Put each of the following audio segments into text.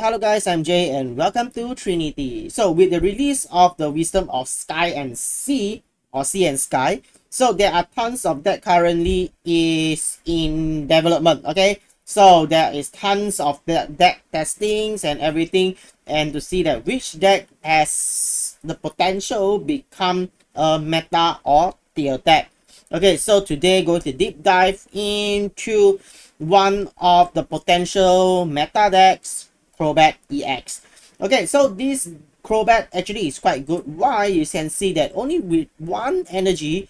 hello guys, I'm Jay and welcome to Trinity. So with the release of the Wisdom of Sky and Sea, or Sea and Sky, so there are tons of that currently is in development, okay? So there is tons of the deck testings and everything, and to see that which deck has the potential become a meta or tier deck. Okay, so today going to deep dive into one of the potential meta decks, Crobat EX. Okay, so this Crobat actually is quite good. Why? You can see that only with one energy,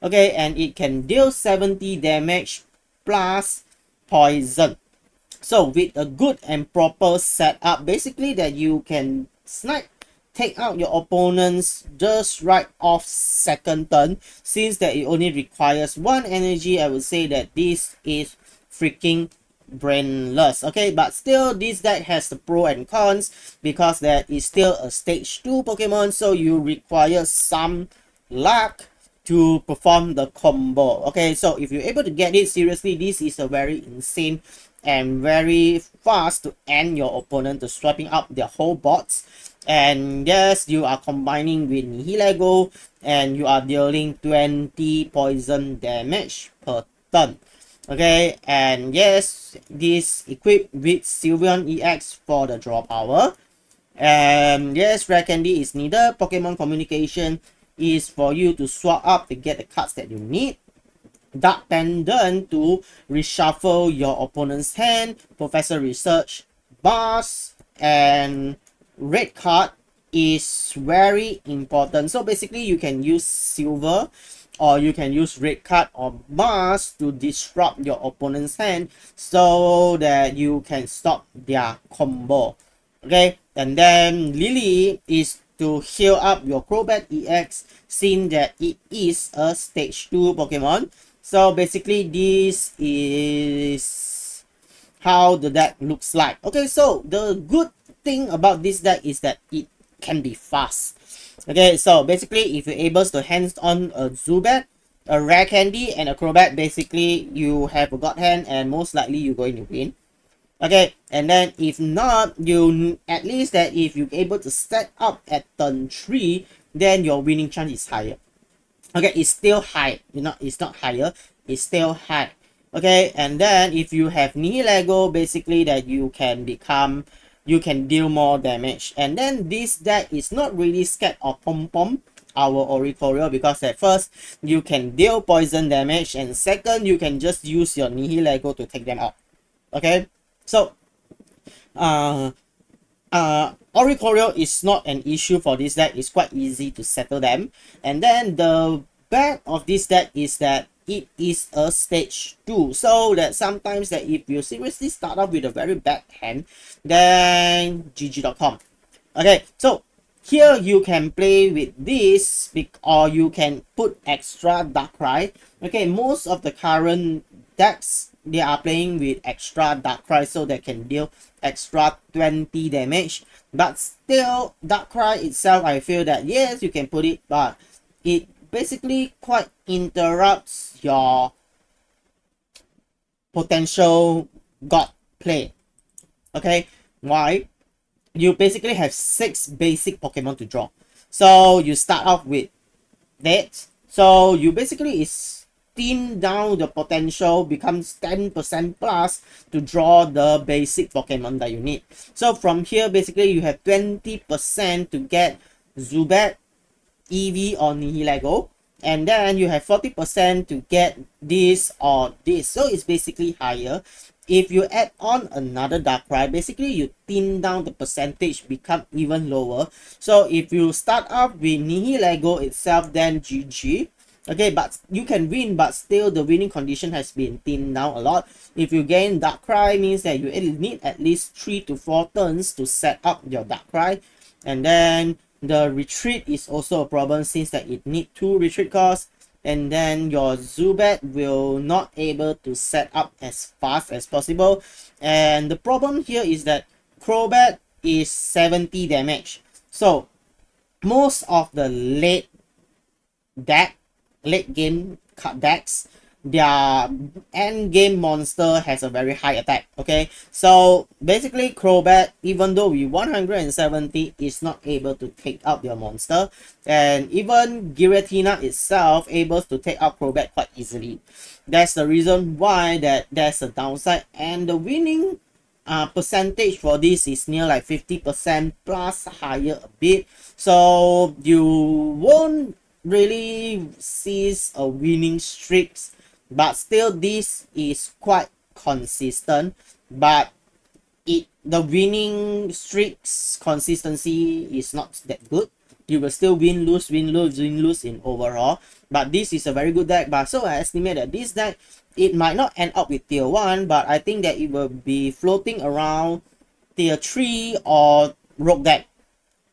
okay, and it can deal 70 damage plus poison. So with a good and proper setup, basically that you can snipe, take out your opponents just right off second turn. Since that it only requires one energy, I would say that this is freaking brainless. Okay, but still this deck has the pro and cons because that is still a stage 2 Pokemon, so you require some luck to perform the combo. Okay, so if you're able to get it, seriously, this is a very insane and very fast to end your opponent to swiping up their whole bots. And yes, you are combining with Nihilego and you are dealing 20 poison damage per turn. Okay, and yes, this equipped with Sylveon EX for the draw power. And yes, Rare Candy is needed. Pokemon Communication is for you to swap up to get the cards that you need. Dark Pendant to reshuffle your opponent's hand. Professor Research, Bars, and red card is very important. So basically you can use silver or you can use red card or Mars to disrupt your opponent's hand so that you can stop their combo. Okay, and then Lily is to heal up your Crobat EX, since that it is a stage 2 Pokemon. So basically this is how the deck looks like. Okay, so the good thing about this deck is that it can be fast. Okay, so basically if you're able to hands on a Zubat, a Rare Candy, and a Crobat, basically you have a God Hand and most likely you're going to win. Okay, and then if not, you at least that if you're able to set up at turn 3, then your winning chance is higher. Okay, it's still high, it's not higher, it's still high. Okay, and then if you have Nihilego, basically that you can deal more damage. And then this deck is not really scared of Pom Pom, our Oricorio, because at first you can deal poison damage, and second you can just use your Nihilego to take them out. Okay, so Oricorio is not an issue for this deck. It's quite easy to settle them. And then the bad of this deck is that it is a stage 2, so that sometimes that if you seriously start off with a very bad hand, then gg.com. Okay, so here you can play with this, or you can put extra Darkrai. Okay, most of the current decks, they are playing with extra Darkrai, so they can deal extra 20 damage. But still, Darkrai itself, I feel that yes, you can put it, but it basically quite interrupts your potential God play. Okay, why? You basically have 6 basic Pokemon to draw. So you start off with that. So you basically is thin down the potential, becomes 10% plus to draw the basic Pokemon that you need. So from here, basically you have 20% to get Zubat, Eevee, or Nihilego, and then you have 40% to get this or this. So it's basically higher. If you add on another Darkrai, basically you thin down the percentage, become even lower. So if you start off with Nihilego itself, then GG. Okay, but you can win, but still the winning condition has been thinned down a lot. If you gain Darkrai, means that you need at least 3 to 4 turns to set up your Darkrai. And then the retreat is also a problem, since that it need 2 retreat costs. And then your Zubat will not able to set up as fast as possible. And the problem here is that Crobat is 70 damage. So most of the late game decks, their end game monster has a very high attack. Okay, so basically Crobat, even though we 170, is not able to take out their monster, and even Giratina itself able to take out Crobat quite easily. That's the reason why that there's a downside, and the winning percentage for this is near like 50% plus higher a bit, so you won't really sees a winning streaks, but still this is quite consistent. But the winning streaks consistency is not that good. You will still win lose win lose win lose in overall, but this is a very good deck. But so I estimate that this deck, it might not end up with tier 1, but I think that it will be floating around tier 3 or rogue deck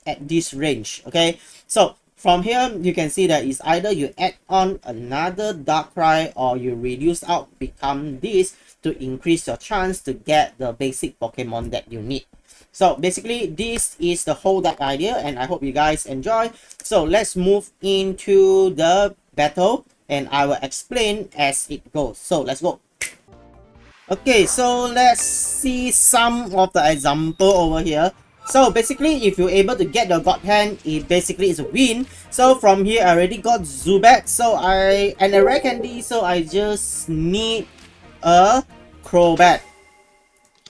at this range. Okay, so from here you can see that it's either you add on another Darkrai or you reduce out become this to increase your chance to get the basic Pokemon that you need. So basically this is the whole deck idea, and I hope you guys enjoy. So let's move into the battle and I will explain as it goes. So let's go. Okay, so let's see some of the example over here. So basically, if you're able to get the God Hand, it basically is a win. So from here, I already got Zubat. So and a rare candy. So I just need a Crobat.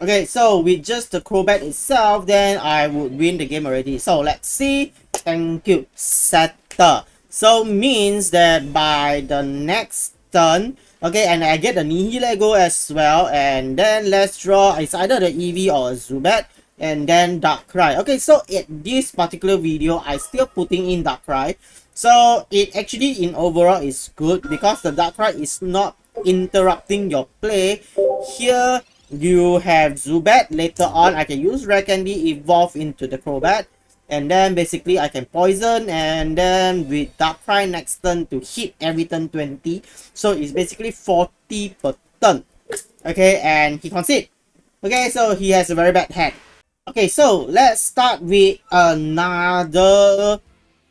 Okay, so with just the Crobat itself, then I would win the game already. So let's see. Thank you, Settle. So means that by the next turn, okay, and I get the Nihilego as well, and then let's draw. It's either the Eevee or a Zubat, and then Darkrai. Okay, so in this particular video, I still putting in Darkrai. So it actually in overall is good because the Darkrai is not interrupting your play. Here you have Zubat. Later on, I can use Rare Candy evolve into the Crobat. And then basically I can poison, and then with Darkrai next turn to hit every turn 20. So it's basically 40 per turn. Okay, and he concede. Okay, so he has a very bad hand. Okay, so let's start with another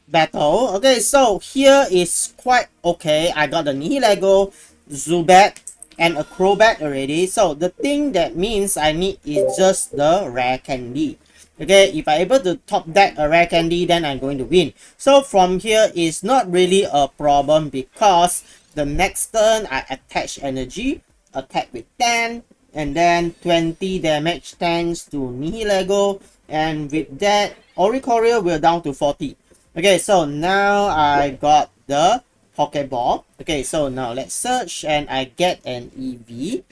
battle. Okay, so here is quite okay. I got the Nihilego, Zubat, and a Crobat already. So the thing that means I need is just the Rare Candy. Okay, if I'm able to top deck a Rare Candy, then I'm going to win. So from here is not really a problem because the next turn I attach energy, attack with 10, and then 20 damage thanks to Nihilego, and with that Oricorio will down to 40. Okay, so now I got the Pokeball. Okay, so now let's search and I get an Eevee.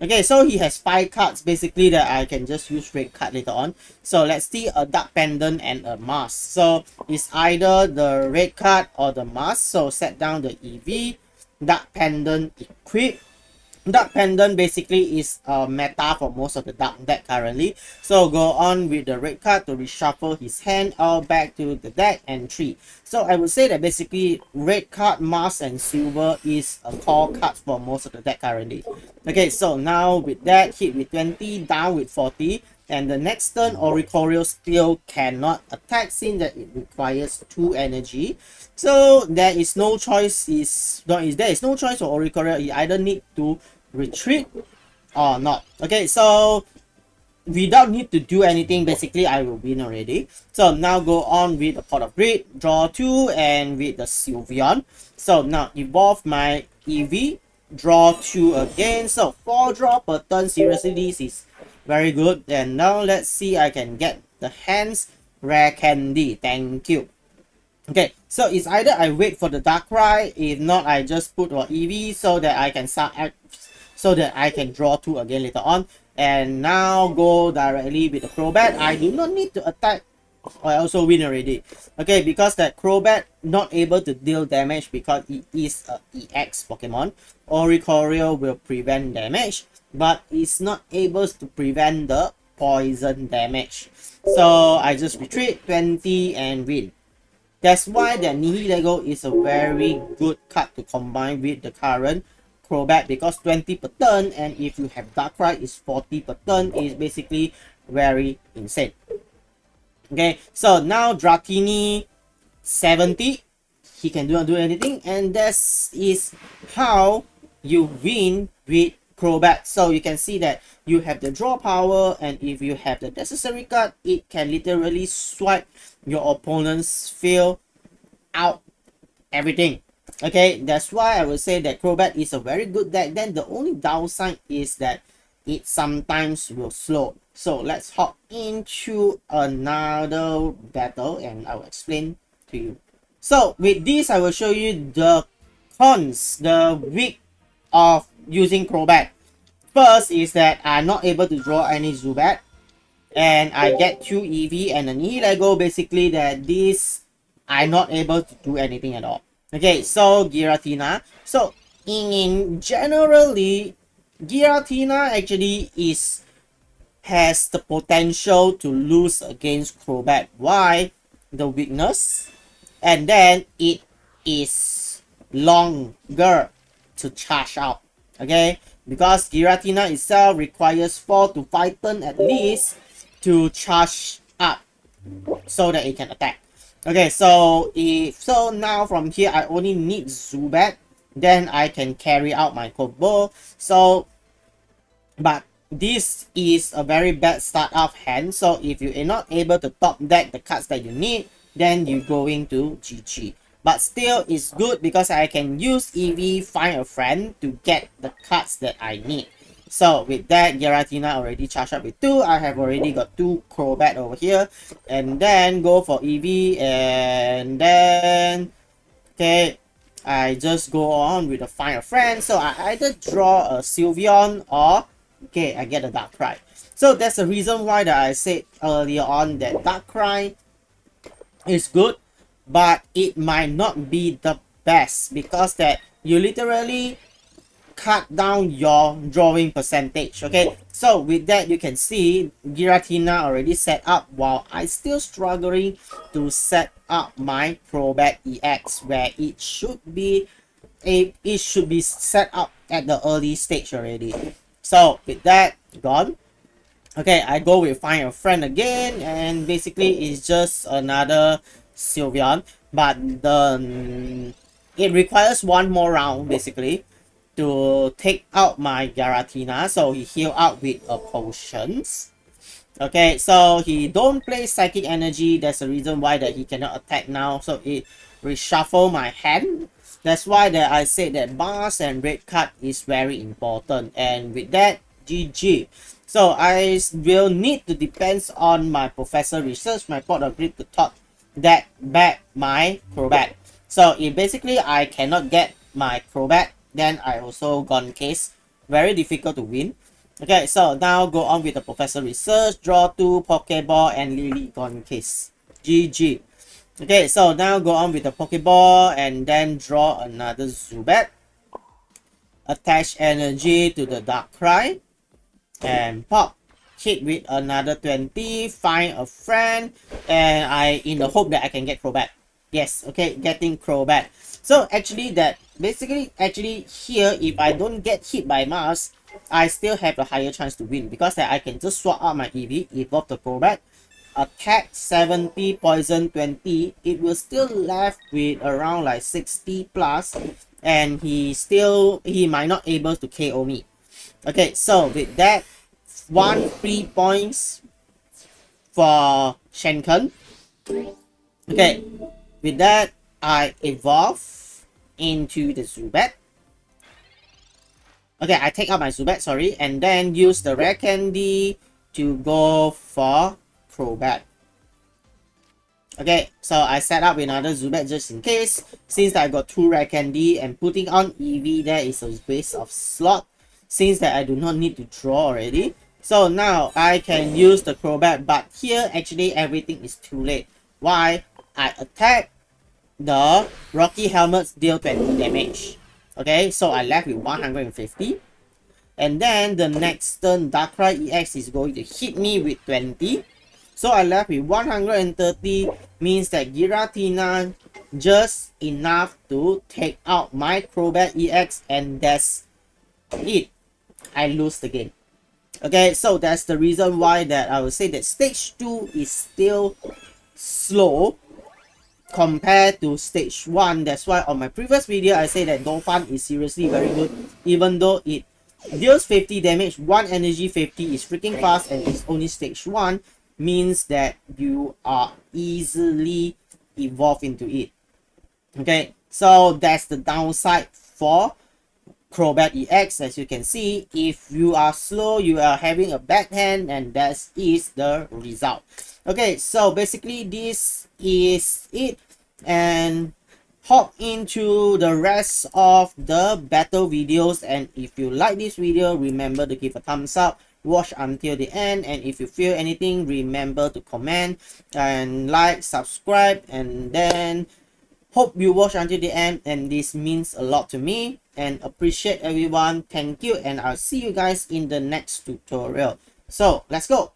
Okay, so he has 5 cards basically that I can just use red card later on. So let's see a Dark Pendant and a Mask. So it's either the red card or the Mask. So set down the Eevee, Dark Pendant equip. Dark Pendant basically is a meta for most of the Dark deck currently. So go on with the red card to reshuffle his hand all back to the deck and 3. So I would say that basically red card, Mask, and silver is a core card for most of the deck currently. Okay, so now with that, hit with 20, down with 40. And the next turn, Oricorio still cannot attack since that it requires 2 energy. So there is no choice. There is no choice for Oricorio. You either need to retreat or not. Okay, so without need to do anything, basically I will win already. So now go on with the Pot of Greed, draw 2, and with the Sylveon. So now evolve my Eevee, draw 2 again. So 4 draw per turn. Seriously, this is very good. And now let's see, I can get the hands Rare Candy. Thank you. Okay, so it's either I wait for the Darkrai, if not I just put for Eevee so that I can draw 2 again later on. And now go directly with the Crobat. I do not need to attack. I also win already. Okay, because that Crobat not able to deal damage because it is a EX Pokemon. Oricorio will prevent damage, but it's not able to prevent the poison damage. So I just retreat 20 and win. That's why the Nihilego is a very good card to combine with the current Crobat, because 20 per turn, and if you have Darkrai is 40 per turn, is basically very insane. Okay, so now Dratini 70, he can do anything, and this is how you win with Crobat. So you can see that you have the draw power, and if you have the necessary card, it can literally swipe your opponent's field out everything. Okay, that's why I would say that Crobat is a very good deck. Then the only downside is that it sometimes will slow. So let's hop into another battle and I will explain to you. So with this, I will show you the cons, the weak of using Crobat. First is that I'm not able to draw any Zubat, and I get 2 EV and an E-Lego. Basically that this I'm not able to do anything at all. Okay, so Giratina. So in generally, Giratina actually has the potential to lose against Crobat. Why? The weakness, and then it is longer to charge out. Okay, because Giratina itself requires 4 to 5 turns at least to charge up so that it can attack. Okay, so now from here I only need Zubat, then I can carry out my combo. So but this is a very bad start of hand, so if you are not able to top deck the cards that you need, then you're going to GG. But still it's good because I can use EV find a friend to get the cards that I need. So with that, Giratina already charged up with 2. I have already got 2 Crobat over here. And then go for EV, and then okay, I just go on with a find a friend. So I either draw a Sylveon or okay, I get a Darkrai. So that's the reason why that I said earlier on that Darkrai is good, but it might not be the best because that you literally cut down your drawing percentage. Okay, so with that you can see Giratina already set up while I still struggling to set up my Crobat EX, where it should be set up at the early stage already. So with that gone, okay, I go with find a friend again, and basically it's just another Sylveon, but it requires one more round basically to take out my Giratina. So he heal out with a potions. Okay, so he don't play Psychic Energy. That's the reason why that he cannot attack now. So it reshuffle my hand. That's why that I said that bars and red card is very important. And with that, GG. So I will need to depend on my professor research, my pot of grip to top that back my Crobat. So if basically I cannot get my Crobat, then I also gone case. Very difficult to win. Okay, so now go on with the professor research, draw 2 Pokeball and Lily gone case. GG. Okay, so now go on with the Pokeball and then draw another Zubat. Attach energy to the Darkrai and pop. Hit with another 20, find a friend, and I in the hope that I can get Crobat. Yes, okay, getting Crobat. So actually actually here, if I don't get hit by Mars, I still have a higher chance to win because that I can just swap out my EV, evolve the Crobat, attack 70, poison 20, it will still left with around like 60 plus, and he might not able to KO me. Okay, so with that, 1 free points for Shenken. Okay, with that, I evolve into the Zubat. Okay, I take out my Zubat, sorry, and then use the rare candy to go for Crobat. Okay, so I set up another Zubat just in case, since I got 2 rare candy, and putting on EV there is a waste of slot, since that I do not need to draw already. So now I can use the Crobat, but here actually everything is too late. Why? I attack the Rocky Helmets, deal 20 damage. Okay, so I left with 150. And then the next turn, Darkrai EX is going to hit me with 20. So I left with 130, means that Giratina just enough to take out my Crobat EX, and that's it. I lose the game. Okay, so that's the reason why that I would say that stage 2 is still slow compared to stage 1. That's why on my previous video I say that Dolphin is seriously very good, even though it deals 50 damage, 1 energy 50 is freaking fast, and it's only stage 1, means that you are easily evolve into it. Okay, so that's the downside for Crobat EX. As you can see, if you are slow, you are having a bad hand, and that is the result. Okay, so basically this is it, and hop into the rest of the battle videos. And if you like this video, remember to give a thumbs up, watch until the end, and if you feel anything, remember to comment and like, subscribe, and then hope you watch until the end, and this means a lot to me, and appreciate everyone. Thank you, and I'll see you guys in the next tutorial. So let's go.